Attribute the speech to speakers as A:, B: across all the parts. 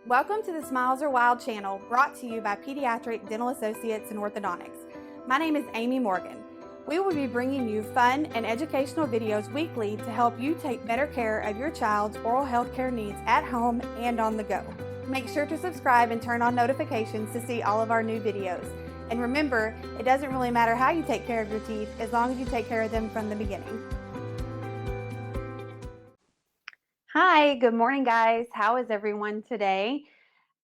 A: Welcome to the Smiles Are Wild channel, brought to you by Pediatric Dental Associates and Orthodontics. My name is Amy Morgan. We will be bringing you fun and educational videos weekly to help you take better care of your child's oral health care needs at home and on the go. Make sure to subscribe and turn on notifications to see all of our new videos. And remember, it doesn't really matter how you take care of your teeth as long as you take care of them from the beginning. Hi, good morning, guys. How is everyone today?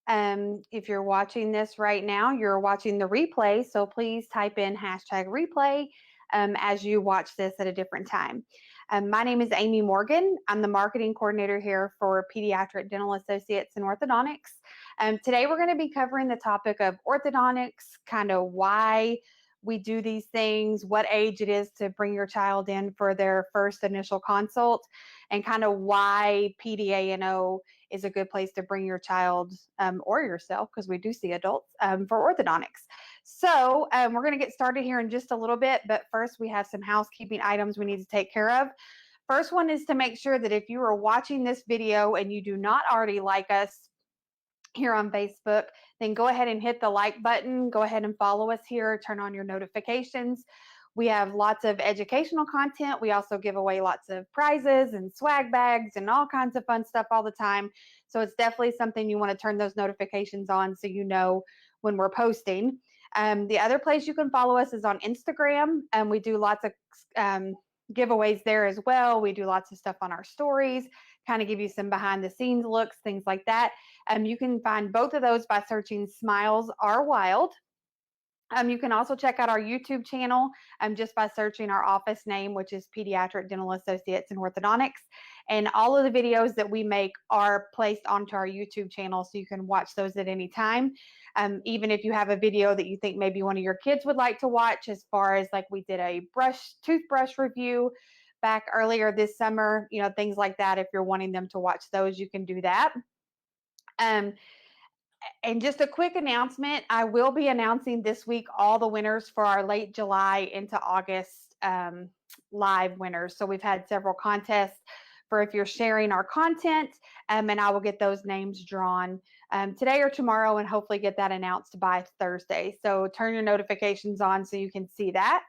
A: If you're watching this right now, you're watching the replay, so please type in #replay as you watch this at a different time. My name is Amy Morgan. I'm the marketing coordinator here for Pediatric Dental Associates and Orthodontics. Today we're going to be covering the topic of orthodontics, kind of why we do these things, what age it is to bring your child in for their first initial consult, and kind of why PDAO is a good place to bring your child or yourself, because we do see adults, for orthodontics. So we're going to get started here in just a little bit, but first we have some housekeeping items we need to take care of. First one is to make sure that if you are watching this video and you do not already like us here on Facebook, then go ahead and hit the like button. Go ahead and follow us here. Turn on your notifications. We have lots of educational content. We also give away lots of prizes and swag bags and all kinds of fun stuff all the time. So it's definitely something you want to turn those notifications on so you know when we're posting. The other place you can follow us is on Instagram, and we do lots of giveaways there as well. We do lots of stuff on our stories, kind of give you some behind the scenes looks, things like that. You can find both of those by searching Smiles Are Wild. You can also check out our YouTube channel just by searching our office name, which is Pediatric Dental Associates and Orthodontics. And all of the videos that we make are placed onto our YouTube channel, so you can watch those at any time. Even if you have a video that you think maybe one of your kids would like to watch, as far as like we did a toothbrush review back earlier this summer, things like that. If you're wanting them to watch those, you can do that. And just a quick announcement, I will be announcing this week all the winners for our late July into August live winners. So we've had several contests for if you're sharing our content, and I will get those names drawn today or tomorrow, and hopefully get that announced by Thursday. So turn your notifications on so you can see that.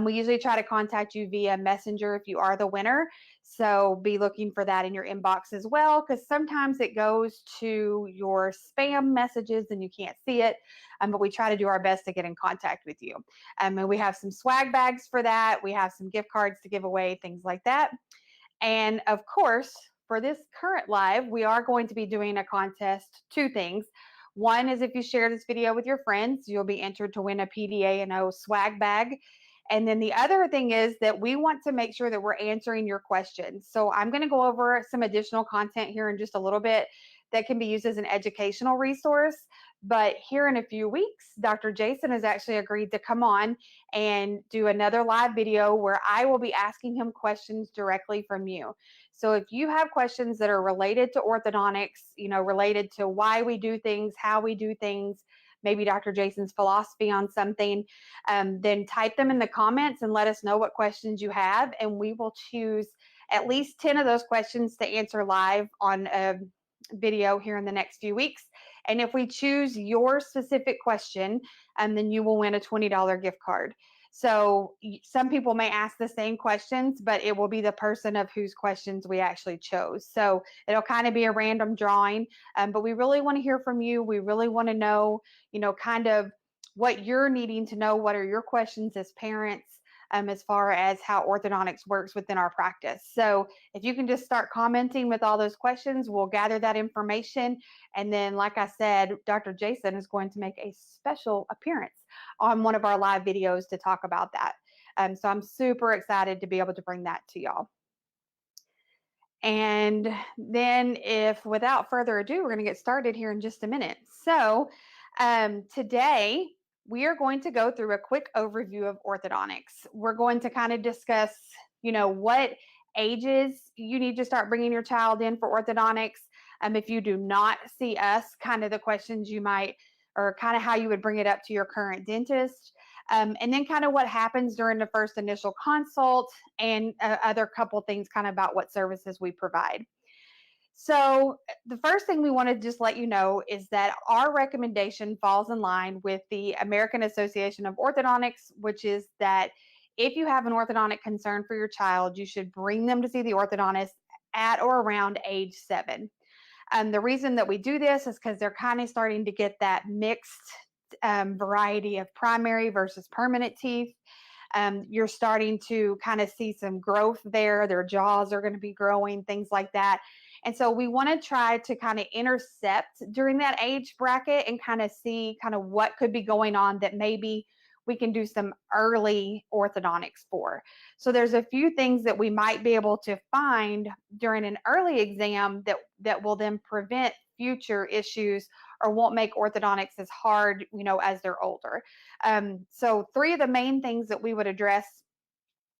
A: We usually try to contact you via Messenger if you are the winner. So be looking for that in your inbox as well, because sometimes it goes to your spam messages and you can't see it. But we try to do our best to get in contact with you. And we have some swag bags for that. We have some gift cards to give away, things like that. And of course, for this current live, we are going to be doing a contest, two things. One is if you share this video with your friends, you'll be entered to win a PDAO swag bag. And then the other thing is that we want to make sure that we're answering your questions. So I'm going to go over some additional content here in just a little bit that can be used as an educational resource. But here in a few weeks, Dr. Jason has actually agreed to come on and do another live video where I will be asking him questions directly from you. So if you have questions that are related to orthodontics, related to why we do things, how we do things, maybe Dr. Jason's philosophy on something, then type them in the comments and let us know what questions you have, and we will choose at least 10 of those questions to answer live on a video here in the next few weeks. And if we choose your specific question, then you will win a $20 gift card. So some people may ask the same questions, but it will be the person of whose questions we actually chose. So it'll kind of be a random drawing, but we really want to hear from you. We really want to know, kind of what you're needing to know. What are your questions as parents? As far as how orthodontics works within our practice. So if you can just start commenting with all those questions, we'll gather that information. And then, like I said, Dr. Jason is going to make a special appearance on one of our live videos to talk about that. So I'm super excited to be able to bring that to y'all. And then without further ado, we're going to get started here in just a minute. So today, we are going to go through a quick overview of orthodontics. We're going to kind of discuss, what ages you need to start bringing your child in for orthodontics. If you do not see us, kind of the questions you might, or kind of how you would bring it up to your current dentist. And then kind of what happens during the first initial consult, and other couple things kind of about what services we provide. So, the first thing we want to just let you know is that our recommendation falls in line with the American Association of Orthodontics, which is that if you have an orthodontic concern for your child, you should bring them to see the orthodontist at or around age 7. And the reason that we do this is because they're kind of starting to get that mixed variety of primary versus permanent teeth. You're starting to kind of see some growth there. Their jaws are going to be growing, things like that. And so we want to try to kind of intercept during that age bracket and kind of see kind of what could be going on that maybe we can do some early orthodontics for. So there's a few things that we might be able to find during an early exam that will then prevent future issues or won't make orthodontics as hard, as they're older. So three of the main things that we would address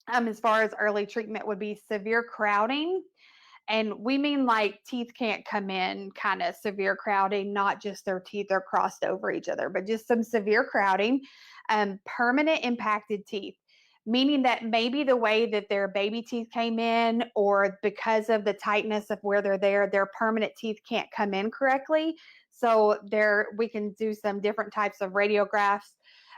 A: as far as early treatment would be severe crowding. And we mean like teeth can't come in, kind of severe crowding, not just their teeth are crossed over each other, but just some severe crowding. Permanent impacted teeth, meaning that maybe the way that their baby teeth came in, or because of the tightness of where they're there, their permanent teeth can't come in correctly. So we can do some different types of radiographs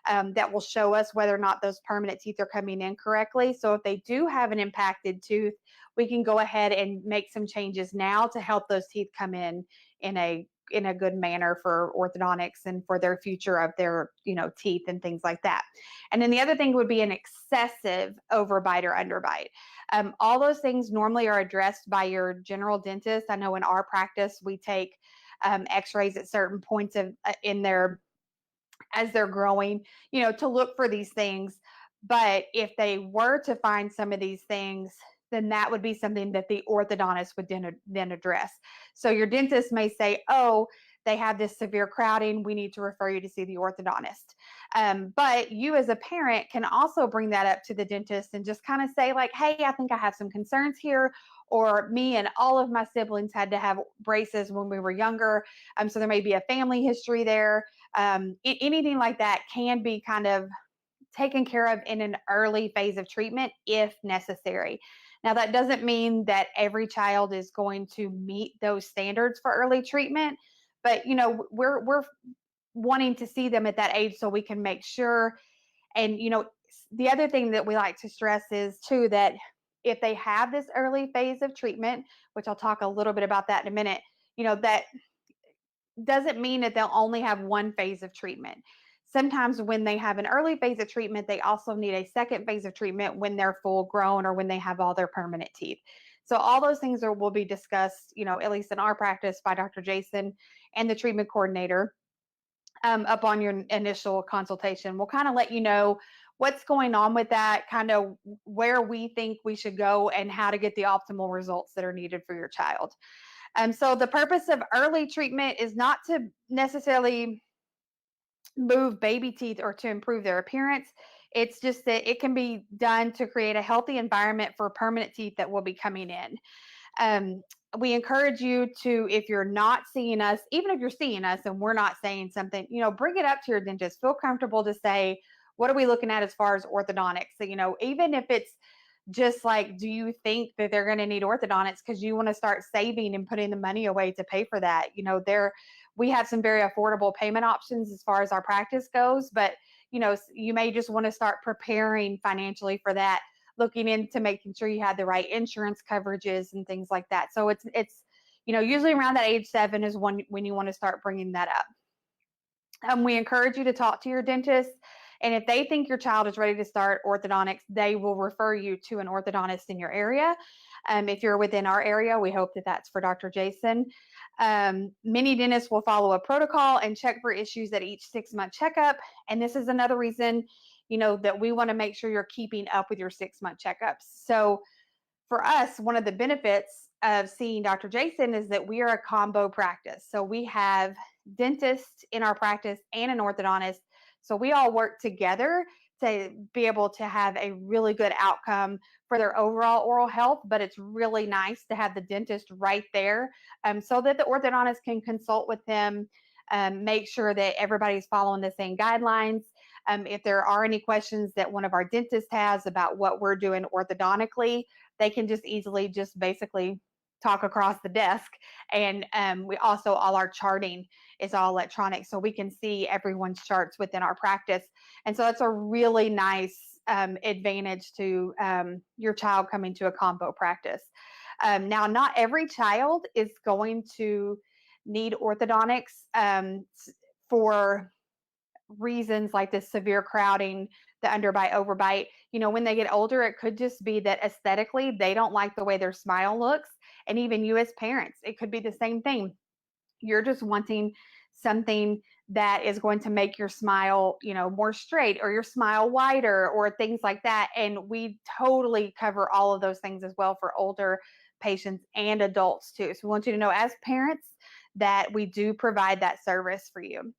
A: that will show us whether or not those permanent teeth are coming in correctly. So if they do have an impacted tooth, we can go ahead and make some changes now to help those teeth come in a good manner for orthodontics and for their future of their teeth and things like that. And then the other thing would be an excessive overbite or underbite. All those things normally are addressed by your general dentist. I know in our practice we take x-rays at certain points in their as they're growing, to look for these things. But if they were to find some of these things, then that would be something that the orthodontist would then address. So your dentist may say, oh, they have this severe crowding, we need to refer you to see the orthodontist. But you as a parent can also bring that up to the dentist and just kind of say like, hey, I think I have some concerns here, or me and all of my siblings had to have braces when we were younger. So there may be a family history there. Anything like that can be kind of taken care of in an early phase of treatment if necessary. Now, that doesn't mean that every child is going to meet those standards for early treatment, but we're wanting to see them at that age so we can make sure. And the other thing that we like to stress is too that if they have this early phase of treatment, which I'll talk a little bit about that in a minute, that doesn't mean that they'll only have one phase of treatment. Sometimes when they have an early phase of treatment, they also need a second phase of treatment when they're full grown or when they have all their permanent teeth. So all those things will be discussed, at least in our practice, by Dr. Jason and the treatment coordinator upon your initial consultation. We'll kind of let you know what's going on with that, kind of where we think we should go and how to get the optimal results that are needed for your child. So the purpose of early treatment is not to necessarily move baby teeth or to improve their appearance. It's just that it can be done to create a healthy environment for permanent teeth that will be coming in. We encourage you to, if you're not seeing us, even if you're seeing us and we're not saying something, bring it up to your dentist. Feel comfortable to say, what are we looking at as far as orthodontics? So, even if it's just like, do you think that they're going to need orthodontics because you want to start saving and putting the money away to pay for that? We have some very affordable payment options as far as our practice goes, but you may just want to start preparing financially for that, looking into making sure you have the right insurance coverages and things like that. So it's usually around that age 7 is when you want to start bringing that up. We encourage you to talk to your dentist. And if they think your child is ready to start orthodontics, they will refer you to an orthodontist in your area. If you're within our area, we hope that that's for Dr. Jason. Many dentists will follow a protocol and check for issues at each 6-month checkup. And this is another reason, that we want to make sure you're keeping up with your 6-month checkups. So for us, one of the benefits of seeing Dr. Jason is that we are a combo practice. So we have dentists in our practice and an orthodontist. So we all work together to be able to have a really good outcome for their overall oral health. But it's really nice to have the dentist right there so that the orthodontist can consult with them, make sure that everybody's following the same guidelines. If there are any questions that one of our dentists has about what we're doing orthodontically, they can just easily basically talk across the desk. And we also, all our charting is all electronic, so we can see everyone's charts within our practice. And so that's a really nice advantage to your child coming to a combo practice. Now, not every child is going to need orthodontics for reasons like this severe crowding, the underbite, overbite. You know, when they get older, it could just be that aesthetically they don't like the way their smile looks. And even you as parents, it could be the same thing. You're just wanting something that is going to make your smile, you know, more straight, or your smile wider, or things like that. And we totally cover all of those things as well for older patients and adults too. So we want you to know as parents that we do provide that service for you.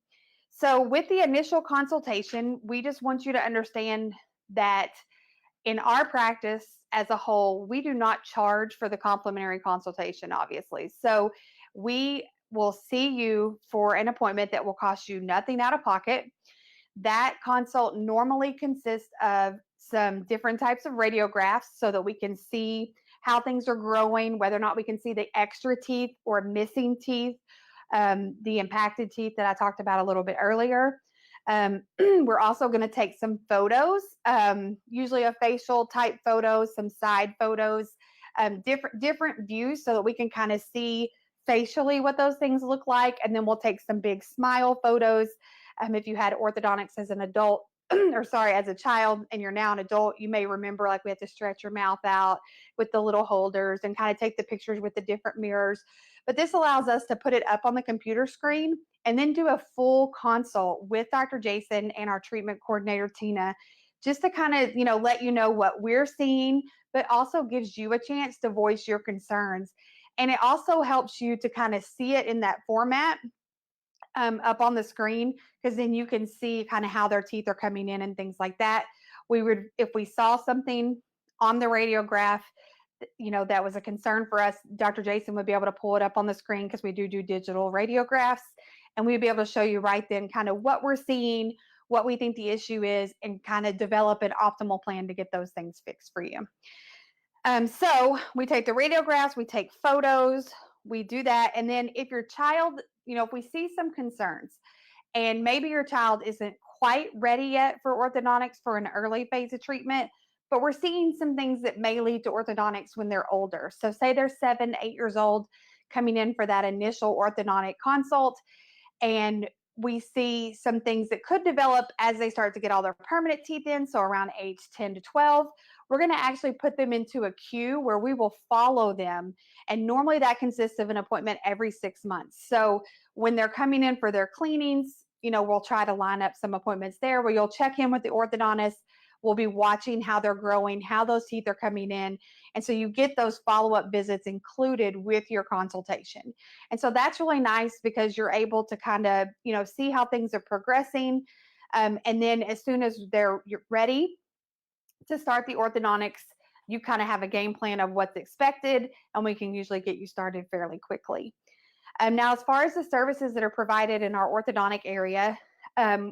A: So with the initial consultation, we just want you to understand that in our practice as a whole, we do not charge for the complimentary consultation, obviously. So we will see you for an appointment that will cost you nothing out of pocket. That consult normally consists of some different types of radiographs so that we can see how things are growing, whether or not we can see the extra teeth or missing teeth, the impacted teeth that I talked about a little bit earlier. We're also going to take some photos, usually a facial type photos, some side photos, different views so that we can kind of see facially what those things look like. And then we'll take some big smile photos. If you had orthodontics as an adult, or sorry, as a child, and you're now an adult, you may remember like we had to stretch your mouth out with the little holders and kind of take the pictures with the different mirrors. But this allows us to put it up on the computer screen and then do a full consult with Dr. Jason and our treatment coordinator, Tina, just to kind of, you know, let you know what we're seeing, but also gives you a chance to voice your concerns. And it also helps you to kind of see it in that format up on the screen, because then you can see kind of how their teeth are coming in and things like that. We would, if we saw something on the radiograph, you know, that was a concern for us, Dr. Jason would be able to pull it up on the screen because we do digital radiographs, and we'd be able to show you right then kind of what we're seeing, what we think the issue is, and kind of develop an optimal plan to get those things fixed for you. So we take the radiographs, we take photos, we do that. And then if your child, you know, if we see some concerns and maybe your child isn't quite ready yet for orthodontics for an early phase of treatment, but we're seeing some things that may lead to orthodontics when they're older. So say they're 7, 8 years old coming in for that initial orthodontic consult, and we see some things that could develop as they start to get all their permanent teeth in. So around age 10 to 12, we're going to actually put them into a queue where we will follow them. And normally that consists of an appointment every 6 months. So when they're coming in for their cleanings, you know, we'll try to line up some appointments there where you'll check in with the orthodontist. We'll be watching how they're growing, how those teeth are coming in. And so you get those follow-up visits included with your consultation. And so that's really nice because you're able to kind of, you know, see how things are progressing. And then as soon as you're ready to start the orthodontics, you kind of have a game plan of what's expected, and we can usually get you started fairly quickly. Now, as far as the services that are provided in our orthodontic area,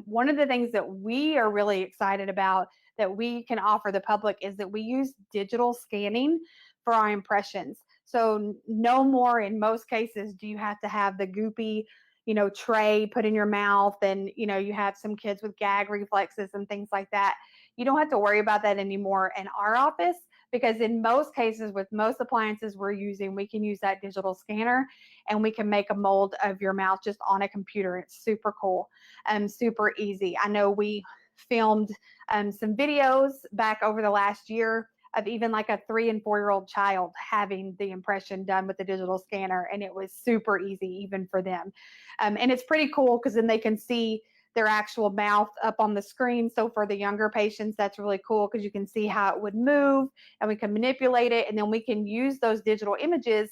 A: one of the things that we are really excited about that we can offer the public is that we use digital scanning for our impressions. So no more, in most cases, do you have to have the goopy, you know, tray put in your mouth, and, you know, you have some kids with gag reflexes and things like that. You don't have to worry about that anymore in our office, because in most cases with most appliances we're using, we can use that digital scanner and we can make a mold of your mouth just on a computer. It's super cool and super easy. I know we filmed some videos back over the last year of even like a 3 and 4-year-old child having the impression done with the digital scanner, and it was super easy even for them. And it's pretty cool because then they can see their actual mouth up on the screen. So for the younger patients, that's really cool because you can see how it would move and we can manipulate it. And then we can use those digital images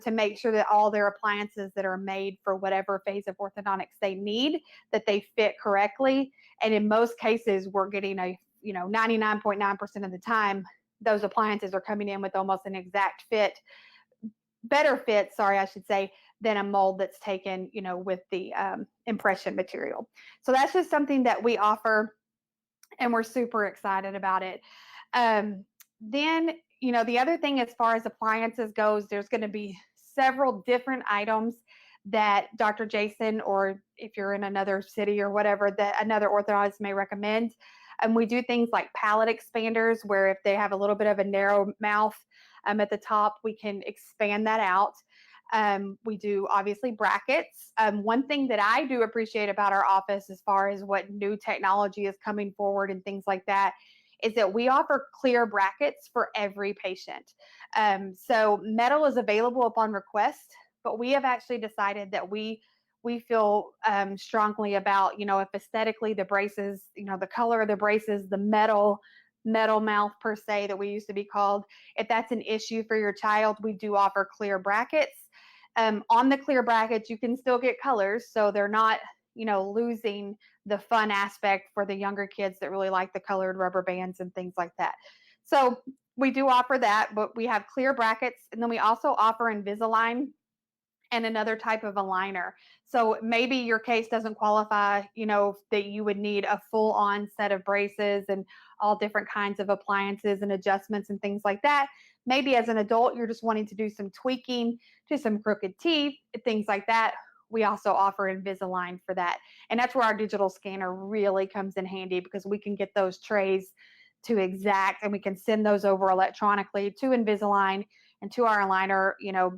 A: to make sure that all their appliances that are made for whatever phase of orthodontics they need, that they fit correctly. And in most cases, we're getting a, you know, 99.9% of the time, those appliances are coming in with almost an exact fit, better fit, sorry, I should say, than a mold that's taken, you know, with the impression material. So that's just something that we offer, and we're super excited about it. Then The other thing as far as appliances goes, there's going to be several different items that Dr. Jason, or if you're in another city or whatever, that another orthodontist may recommend. And we do things like palate expanders, where if they have a little bit of a narrow mouth at the top, we can expand that out. We do obviously brackets. One thing that I do appreciate about our office, as far as what new technology is coming forward and things like that, is that we offer clear brackets for every patient. So metal is available upon request, but we have actually decided that we feel strongly about, if aesthetically the braces, the color of the braces, the metal mouth per se that we used to be called, if that's an issue for your child, we do offer clear brackets. On the clear brackets, you can still get colors, so they're not, losing the fun aspect for the younger kids that really like the colored rubber bands and things like that. So we do offer that, but we have clear brackets, and then we also offer Invisalign and another type of aligner. So maybe your case doesn't qualify, that you would need a full on set of braces and all different kinds of appliances and adjustments and things like that. Maybe as an adult, you're just wanting to do some tweaking to some crooked teeth, things like that. We also offer Invisalign for that. And that's where our digital scanner really comes in handy, because we can get those trays to exact, and we can send those over electronically to Invisalign and to our aligner,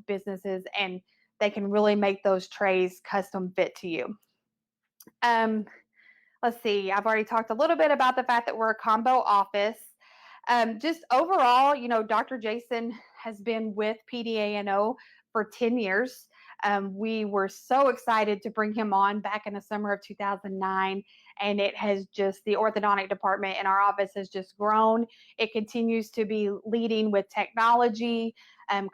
A: businesses, and they can really make those trays custom fit to you. Let's see, I've already talked a little bit about the fact that we're a combo office. Just overall, Dr. Jason has been with PDAO for 10 years. We were so excited to bring him on back in the summer of 2009, and it has just, the orthodontic department in our office has just grown. It continues to be leading with technology,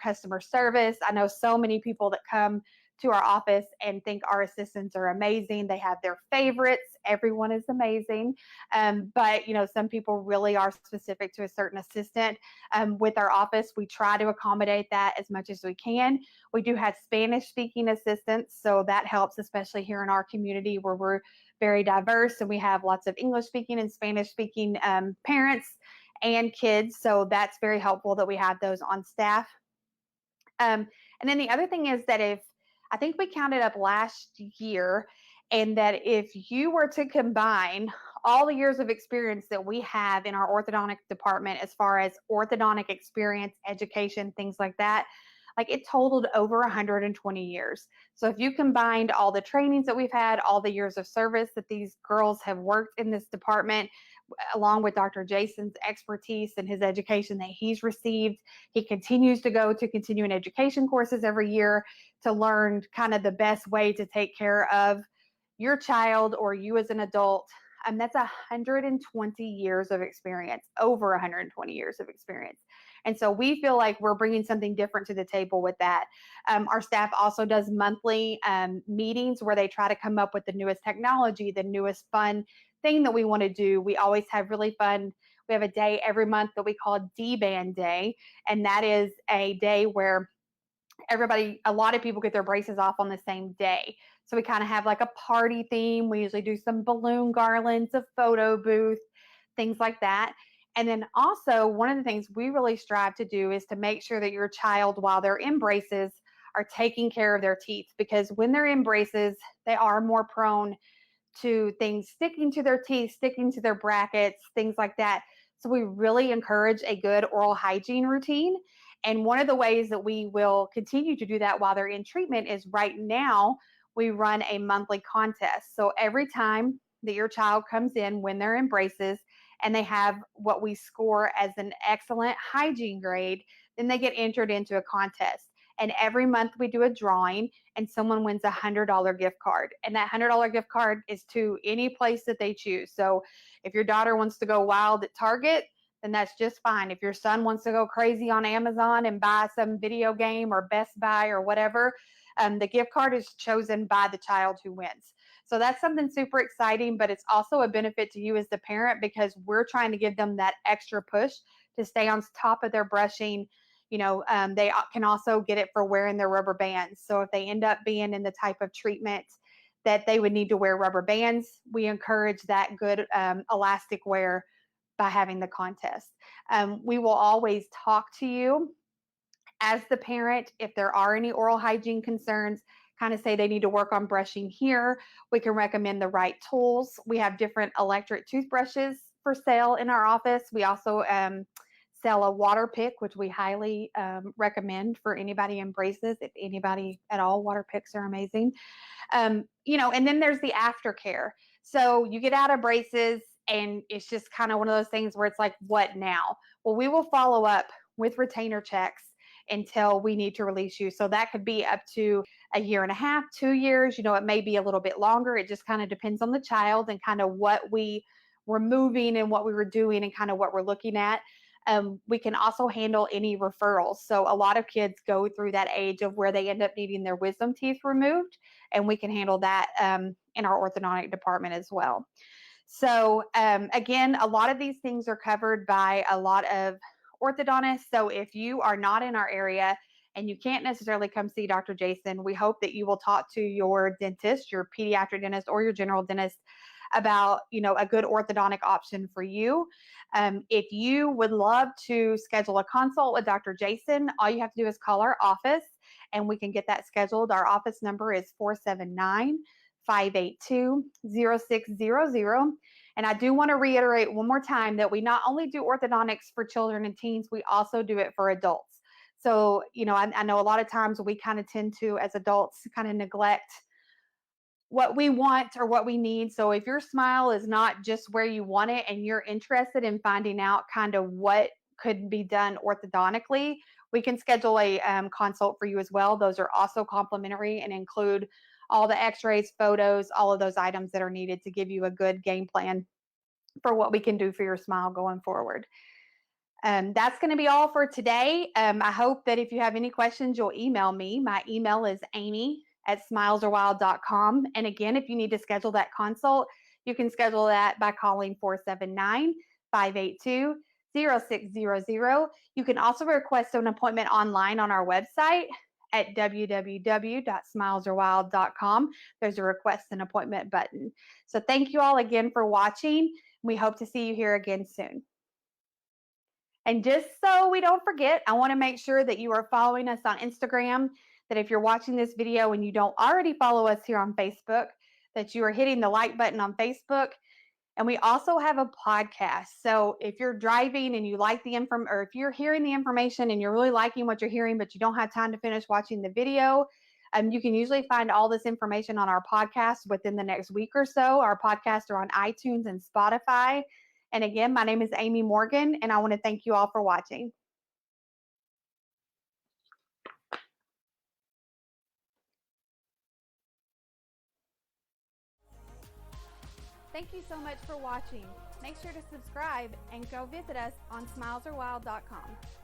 A: customer service. I know so many people that come to our office and think our assistants are amazing. They have their favorites. Everyone is amazing. But, some people really are specific to a certain assistant. With our office, we try to accommodate that as much as we can. We do have Spanish speaking assistants, so that helps, especially here in our community where we're very diverse and we have lots of English speaking and Spanish speaking parents and kids. So that's very helpful that we have those on staff. And then the other thing is that I think we counted up last year, and that if you were to combine all the years of experience that we have in our orthodontic department, as far as orthodontic experience, education, things like that, like it totaled over 120 years. So if you combined all the trainings that we've had, all the years of service that these girls have worked in this department, along with Dr. Jason's expertise and his education that he's received, he continues to go to continuing education courses every year to learn kind of the best way to take care of your child or you as an adult. And that's 120 years of experience, over 120 years of experience. And so we feel like we're bringing something different to the table with that. Our staff also does monthly meetings where they try to come up with the newest technology, the newest fun thing that we want to do. We always have really fun. We have a day every month that we call D-Band Day. And that is a day where a lot of people get their braces off on the same day. So we kind of have like a party theme. We usually do some balloon garlands, a photo booth, things like that. And then also, one of the things we really strive to do is to make sure that your child, while they're in braces, are taking care of their teeth, because when they're in braces, they are more prone to things sticking to their teeth, sticking to their brackets, things like that. So we really encourage a good oral hygiene routine. And one of the ways that we will continue to do that while they're in treatment is, right now, we run a monthly contest. So every time that your child comes in when they're in braces and they have what we score as an excellent hygiene grade, then they get entered into a contest. And every month we do a drawing and someone wins a $100 gift card. And that $100 gift card is to any place that they choose. So if your daughter wants to go wild at Target, then that's just fine. If your son wants to go crazy on Amazon and buy some video game or Best Buy or whatever, the gift card is chosen by the child who wins. So that's something super exciting, but it's also a benefit to you as the parent, because we're trying to give them that extra push to stay on top of their brushing. They can also get it for wearing their rubber bands. So if they end up being in the type of treatment that they would need to wear rubber bands, we encourage that good elastic wear by having the contest. We will always talk to you as the parent if there are any oral hygiene concerns, kind of say they need to work on brushing here. We can recommend the right tools. We have different electric toothbrushes for sale in our office. We also sell a water pick, which we highly recommend for anybody in braces. If anybody at all, water picks are amazing. And then there's the aftercare. So you get out of braces and it's just kind of one of those things where it's like, what now? Well, we will follow up with retainer checks until we need to release you. So that could be up to a year and a half, 2 years. It may be a little bit longer. It just kind of depends on the child and kind of what we were moving and what we were doing and kind of what we're looking at. We can also handle any referrals. So a lot of kids go through that age of where they end up needing their wisdom teeth removed, and we can handle that in our orthodontic department as well. So again, a lot of these things are covered by a lot of orthodontists. So if you are not in our area and you can't necessarily come see Dr. Jason, we hope that you will talk to your dentist, your pediatric dentist, or your general dentist about a good orthodontic option for you. If you would love to schedule a consult with Dr. Jason, all you have to do is call our office and we can get that scheduled. Our office number is 479-582-0600. And I do want to reiterate one more time that we not only do orthodontics for children and teens, we also do it for adults. So, I know a lot of times we kind of tend to, as adults, kind of neglect what we want or what we need. So if your smile is not just where you want it and you're interested in finding out kind of what could be done orthodontically, we can schedule a consult for you as well. Those are also complimentary and include all the x-rays, photos, all of those items that are needed to give you a good game plan for what we can do for your smile going forward. That's going to be all for today. I hope that if you have any questions, you'll email me. My email is amy@smilesarewild.com. And again, if you need to schedule that consult, you can schedule that by calling 479-582-0600. You can also request an appointment online on our website at www.smilesarewild.com. There's a request an appointment button. So thank you all again for watching. We hope to see you here again soon. And just so we don't forget, I want to make sure that you are following us on Instagram, that if you're watching this video and you don't already follow us here on Facebook, that you are hitting the like button on Facebook. And we also have a podcast. So if you're driving and you like the information, or if you're hearing the information and you're really liking what you're hearing, but you don't have time to finish watching the video, you can usually find all this information on our podcast within the next week or so. Our podcasts are on iTunes and Spotify. And again, my name is Amy Morgan, and I want to thank you all for watching. Thank you so much for watching. Make sure to subscribe and go visit us on smilesarewild.com.